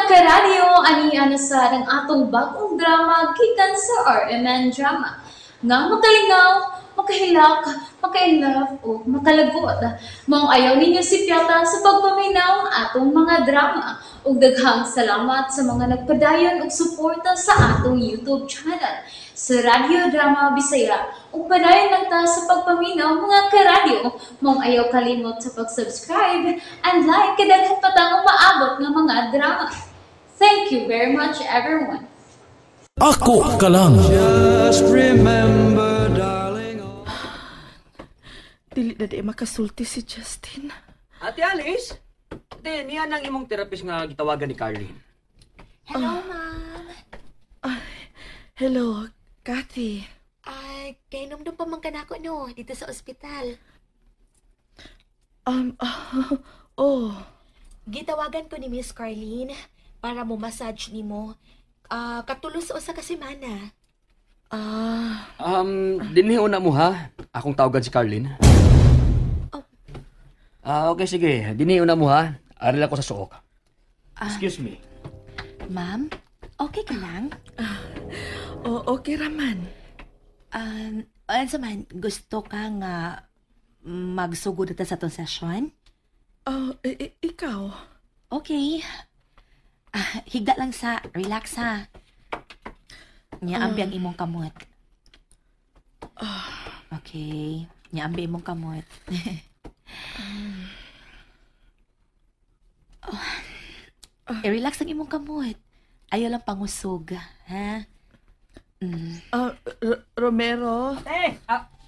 karadyo, aniya na sa ng atong bagong drama gikan sa RMN Drama. Nga makalingaw, makahilak, maka-inlove, o makalagot. Maong ayaw ninyo si Piata sa pagpaminaw ang atong mga drama. Ug daghang salamat sa mga nagpadayon ug suporta sa atong YouTube channel sa Radyo Drama Bisaya. Ug padayon lang ta sa pagpaminaw mga karadyo. Maong ayaw kalimot sa pag-subscribe and like kadaghan pa tang maabot nga mga drama. Thank you very much everyone. Ako ka lang. Just remember, darling. Dili na di makasulti si Justin. Ate Alice, niya nang imong therapist nga gitawagan ni Carlene. Hello, ma'am. Hello, Kathy. Kainom pa man kanako no, dito sa ospital. Oh. Gitawagan ko ni Miss Carlene para mo massage nimo. Katulos sa usa ka semana. Dinhi una mo ha. Akong tawagan si Carlene. Okay, sige. Dinhi una mo ha. Aril ako sa suok. Excuse me. Ma'am, okay ka lang? Okay raman. Ano man, gusto ka nga magsugod na sa itong session? Ikaw? Okay. Higda lang sa relax ha. Nyaambi ang imong kamot. Okay. Nyaambi imong kamot. I-relax ang imong kamot. Ayaw lang pangusog, ha? Romero?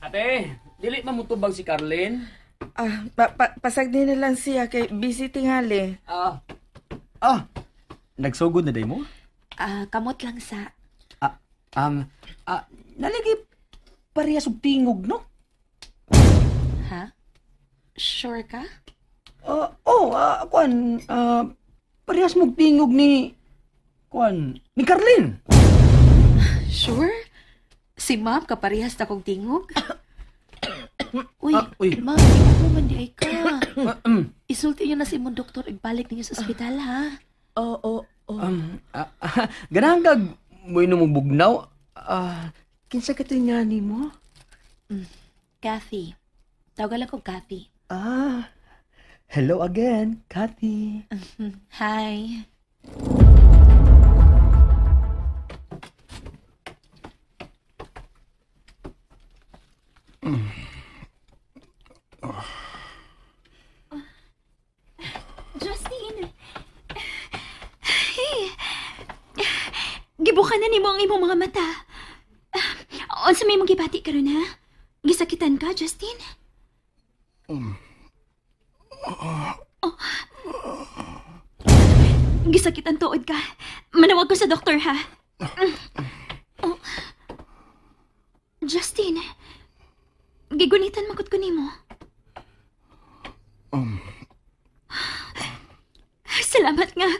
Ate, dili mamutubag si Carlene. Pasag din na lang siya kay busy tingali. Nagsugod na day mo? Kamot lang sa... Nalagi parehas og tingog, no? Ha? Sure ka? Parehas mong tingog ni Carlene. Sure? Si ma'am kaparehas na kong tingog? Uy, ma'am, mo man di ay ka. Isulti nyo na si imong doktor igbalik ninyo sa ospital, ha? Ganahan kag mo inom bugnaw. Kinsa ka nga ni mo? Kathy. Tawagan lang ko Kathy. Hello again, Kathy. Hi. Justin! Hey! Gibukan na ni mo ang imong mga mata. Unsa may mong gibati karon ha? Gisakitan ka, Justin? Gisakitan tuod ka. Manawag ko sa doktor ha. Justin, gigunitan magud ko nimo. Salamat nga.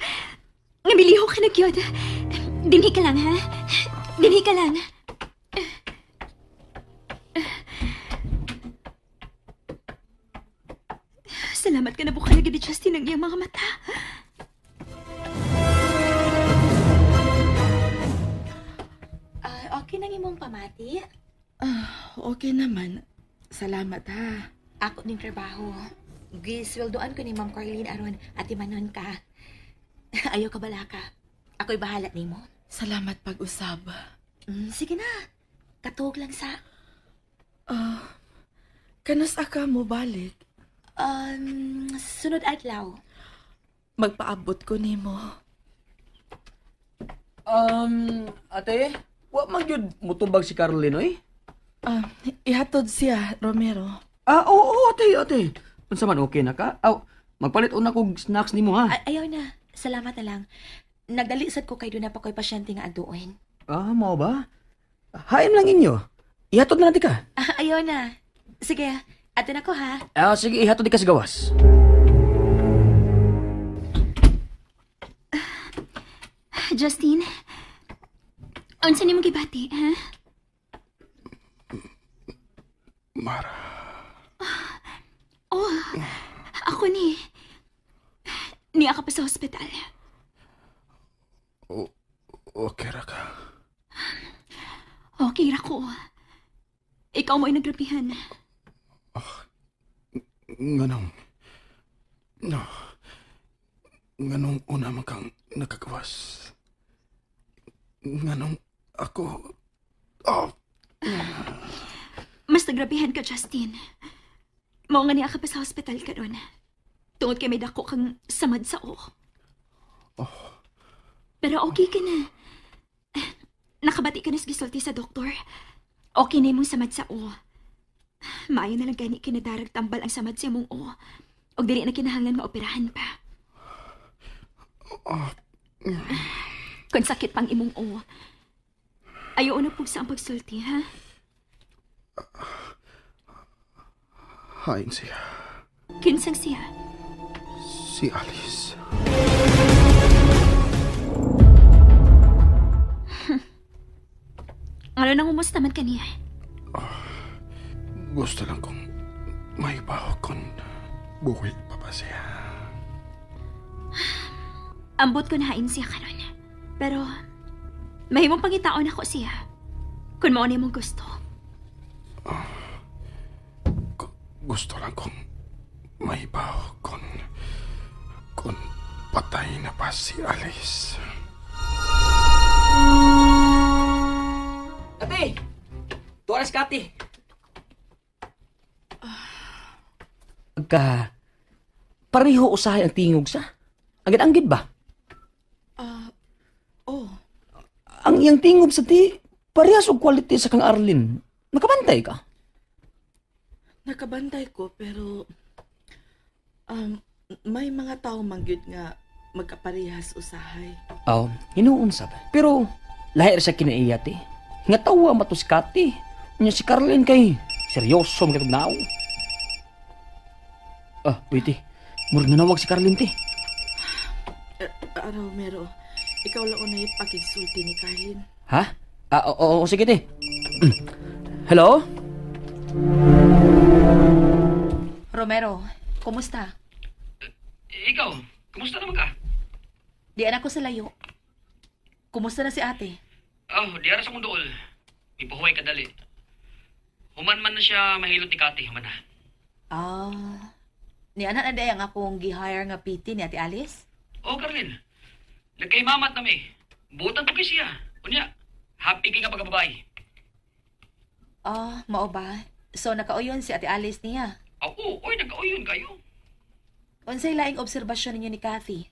Nabiliho ka na gyud. Dinhi ka lang ha. Dinhi ka lang. Salamat ka na buka na gid Justin ang iyang mga mata. Okay nang imong pamati? Okay naman. Salamat ha. Ako ning trabaho. Gisweldoan ko ni Ma'am Carlene aron atimanon ka. Ayaw ka bala ka. Ako'y bahala nimo. Salamat pag-usab. Sige na. Katog lang sa... Kanas aka mo balik? Sunod adlaw. Magpaabot ko nimo. Ate, wa man gyud mutubag si Carlene, oy? Ihatod siya, Romero. Oo, ate. Unsa man okay na ka? Magpalit una kog snacks nimo ha. Ayaw na. Salamat na lang. Nagdalisad ko kay doon na pa ko'y pasyente nga aduin. Mao ba? Haim lang inyo. Ihatod na natin ka. Ayaw na. Sige, atin ako ha. Sige, ihatod di ka sa gawas. Justin, unsa nimo gibati, ha? Mara. Ako ni... Niya ka pa sa hospital. Okay ra ka. Okay ra ko. Ikaw mo ay nagrabihan. Nganong... No. Nganong una man kang nakagawas. Nganong ako... Mas nagrabihan ka, Justin. Mao nga niya ka pa sa hospital ka doon. Tungod kay may dako kang samad sa o. Pero okay ka na. Nakabati ka na gisulti sa doktor. Okay na imong samad sa o. Maayo na lang gani kinadarag tambal ang samad sa imong o. Og dili na kinahanglan maoperahan pa. Kung sakit pang imong o, ayaw na po sa ang pagsulti, ha? Haing siya. Kinsang siya? Si Alice. Ano nang umustaman ka niya? Gusto lang kong may baho kung buhay pa ba siya. Ambot ko na hain siya karon. Pero, mahimong pangitaon ako siya. Kung mao ni mong gusto. Gusto lang kong may baho kung patay na pa si Alice. Ate! Tuwaras ka, ate. Pareho usahay ang tingog sa. Agad-anggid ba? Ang iyang tingog sa ti, parehas og quality sa kang Arlene. Nakabantay ka? Nakabantay ko, pero may mga tao mangyud nga magkaparehas usahay. Hinuon sab. Pero lahi ra siya kinaiya ti. Nga tawa matuskati. Nya si Carlin kay seryoso magtugnaw. Wait murag nanawag si Carlin ti. Romero, ikaw lang unay pakigsulti ni Carlin. Ha? Oo, sige ti. Hello? Romero, kumusta? Ikaw, kumusta naman ka? Di anak ko sa layo. Kumusta na si ate? Di ara sa kong dool. May pahuway ka dali. Human man na siya mahilot ni Kati, human na. Ni anak na day ang akong gi-hire nga PT ni Ate Alice? Carlin. Nagkaimamat na may. Butan to kay siya. Unya, happy kay nga pagkababay. Mao ba? So, nakauyon si Ate Alice niya? Nagkauyon kayo. Unsay laing obserbasyon ninyo ni Kathy?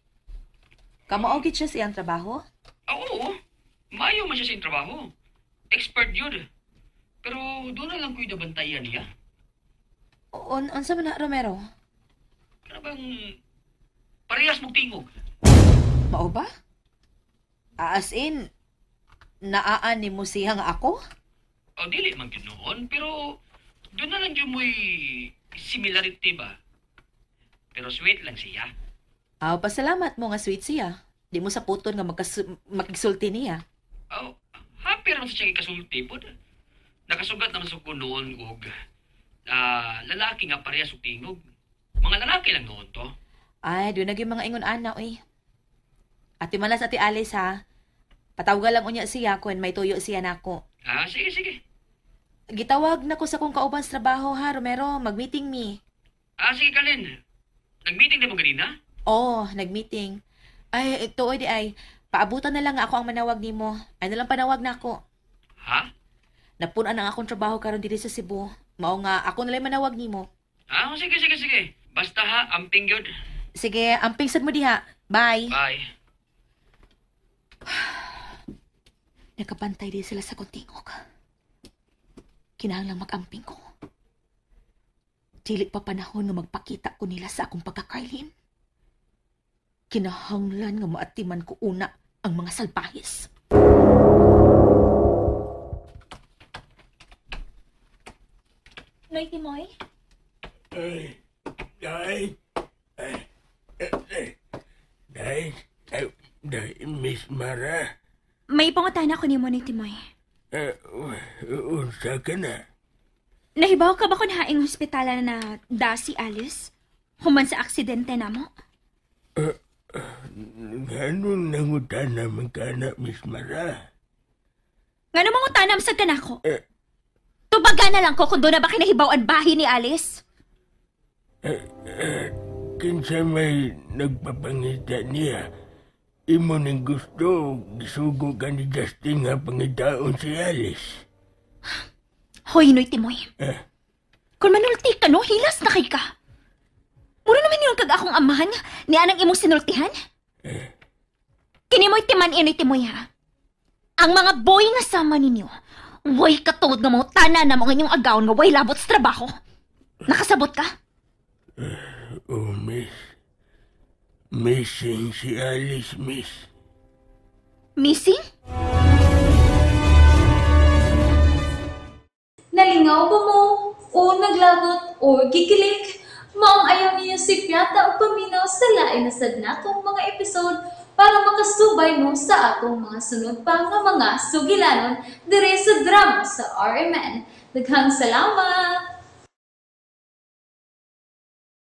Kamaogit siya siyang trabaho? Maayo man siya sa trabaho. Expert yun. Pero doon na lang ko'y nabantayan niya. Unsa man na, Romero? Ano bang parehas mong tingog? Mao ba? As in, naaan ni mo siyang ako? Dili man yun noon, pero doon na lang yung may similarity ba? Pero sweet lang siya. Pasalamat mo nga sweet siya. Di mo sa puton nga makigsulti niya. Happy naman sa siya ikasulti po. Nakasugat naman sa ko noon og lalaki nga parehas og tingog. Mga lalaki lang noon to. Doon naging mga ingon ana, oy. Ati malas Ate Alice, ha? Patawagan lang unya siya kung may tuyo siya nako. Sige. Gitawag na ko sa kong kauban sa trabaho, ha, Romero. Mag-meeting me. Sige, Kalin. Nag-meeting na mo ganina? Nag-meeting. Tuoy di ay. Paabutan na lang nga ako ang manawag nimo. Ay nalang panawag na ako. Ha? Napunan ang akong trabaho karon diri sa Cebu. Mao nga ako nalang manawag nimo. Sige. Basta ha, amping yun. Sige, amping sad mo diha. Bye. Bye. Nakabantay din sila sa kontingog. Kinahanglang mag-amping ko. Dili pa panahon nga magpakita ko nila sa akong pagkakailin. Kinahanglan nga maatiman ko una ang mga salbahis. Noy, Timoy? Miss Mara, May pangutan ako ni mo ni Timoy. unsa ka na? Nahibaw ka ba kung haing hospitala na da si Alice? Human sa aksidente na mo? Ganun nangutan naman ka na, Miss Mara. Nga namang utanam sa kanako. Tubaga na lang ko kung doon na ba kinahibaw ang bahay ni Alice? Kinsa may nagpapangita niya, imo ning gusto, gisugo ka ni Justin nga pangitaon si Alice. Hoy, Noy Timoy. Kung manulti ka, no, hilas na kay ka. Mura naman yung kag akong amahan, ni anang imong sinultihan? Kinimoy timan, Noy Timoy, ha? Ang mga boy nga sama ninyo, way katod nga mo, tana na mga inyong agaon nga way labot sa trabaho. Nakasabot ka? Oh, Miss. Missing si Alice, Miss. Missing? Nalingaw ba mo? O naglagot? O gikilig? Maong ayaw niya si Piata o paminaw sa lain na sad natong mga episode para makasubay mo sa atong mga sunod pa nga mga sugilanon dire sa drama sa RMN. Daghang salamat!